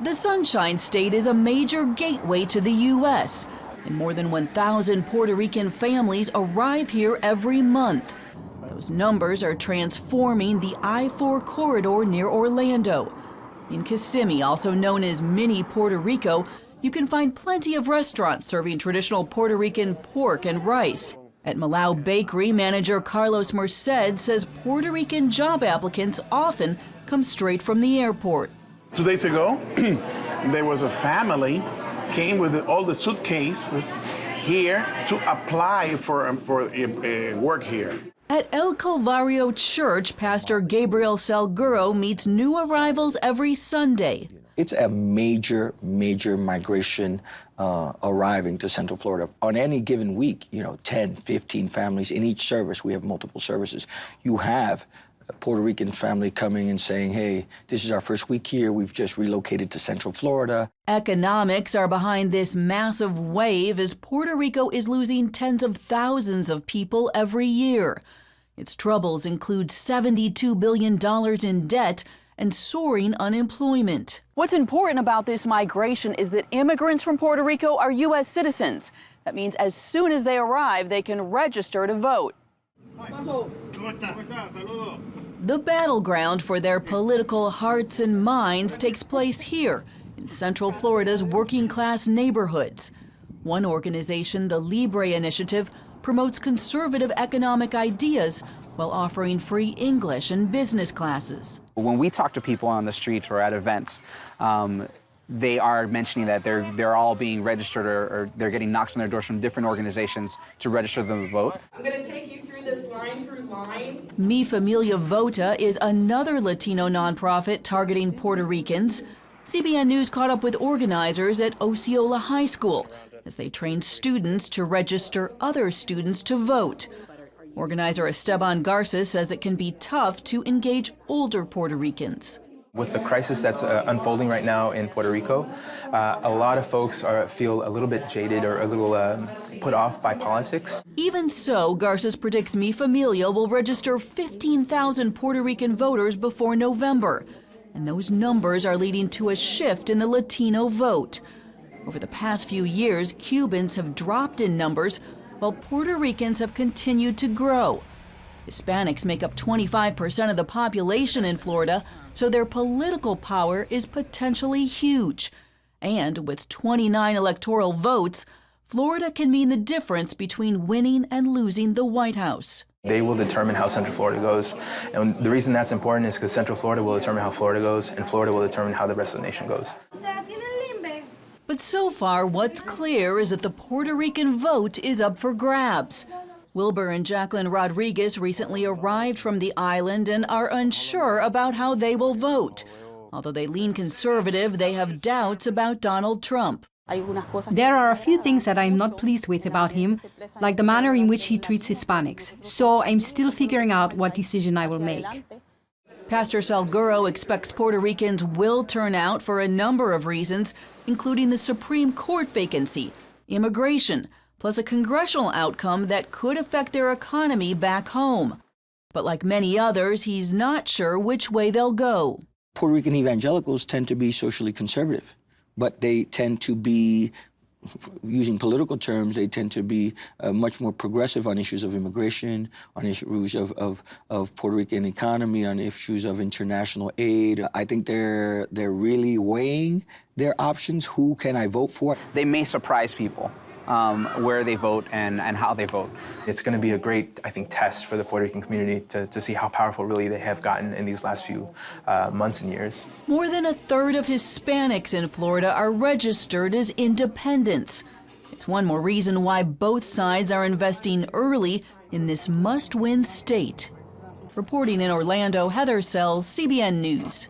The Sunshine State is a major gateway to the U.S., and more than 1,000 Puerto Rican families arrive here every month. Those numbers are transforming the I-4 corridor near Orlando. In Kissimmee, also known as Mini Puerto Rico, you can find plenty of restaurants serving traditional Puerto Rican pork and rice. At Malau Bakery, manager Carlos Merced says Puerto Rican job applicants often come straight from the airport. 2 days ago, there was a family came with all the suitcases here to apply for work here. At El Calvario Church, Pastor Gabriel Salguero meets new arrivals every Sunday. It's a major migration arriving to Central Florida. On any given week, 10, 15 families in each service. We have multiple services. You have a Puerto Rican family coming and saying, hey, this is our first week here. We've just relocated to Central Florida. Economics are behind this massive wave as Puerto Rico is losing tens of thousands of people every year. Its troubles include $72 billion in debt and soaring unemployment. What's important about this migration is that immigrants from Puerto Rico are U.S. citizens. That means as soon as they arrive, they can register to vote. The battleground for their political hearts and minds takes place here in Central Florida's working-class neighborhoods. One organization, the Libre Initiative, promotes conservative economic ideas while offering free English and business classes. When we talk to people on the streets or at events, they are mentioning that they're all being registered or they're getting knocks on their doors from different organizations to register them to vote. I'm going to take you through this line through line. Mi Familia Vota is another Latino nonprofit targeting Puerto Ricans. CBN News caught up with organizers at Osceola High School as they trained students to register other students to vote. Organizer Esteban Garces says it can be tough to engage older Puerto Ricans. With the crisis that's unfolding right now in Puerto Rico, a lot of folks feel a little bit jaded or a little put off by politics. Even so, Garces predicts Mi Familia will register 15,000 Puerto Rican voters before November. And those numbers are leading to a shift in the Latino vote. Over the past few years, Cubans have dropped in numbers, while Puerto Ricans have continued to grow. Hispanics make up 25% of the population in Florida, so their political power is potentially huge. And with 29 electoral votes, Florida can mean the difference between winning and losing the White House. They will determine how Central Florida goes. And the reason that's important is because Central Florida will determine how Florida goes, and Florida will determine how the rest of the nation goes. But so far, what's clear is that the Puerto Rican vote is up for grabs. Wilbur and Jacqueline Rodriguez recently arrived from the island and are unsure about how they will vote. Although they lean conservative, they have doubts about Donald Trump. There are a few things that I'm not pleased with about him, like the manner in which he treats Hispanics. So I'm still figuring out what decision I will make. Pastor Salguero expects Puerto Ricans will turn out for a number of reasons, including the Supreme Court vacancy, immigration, plus a congressional outcome that could affect their economy back home. But like many others, he's not sure which way they'll go. Puerto Rican evangelicals tend to be socially conservative, but they tend to be, using political terms, they tend to be much more progressive on issues of immigration, on issues of Puerto Rican economy, on issues of international aid. I think they're really weighing their options. Who can I vote for? They may surprise people where they vote and how they vote. It's going to be a great, I think, test for the Puerto Rican community to see how powerful really they have gotten in these last few months and years. More than a third of Hispanics in Florida are registered as independents. It's one more reason why both sides are investing early in this must-win state. Reporting in Orlando, Heather Sells, CBN News.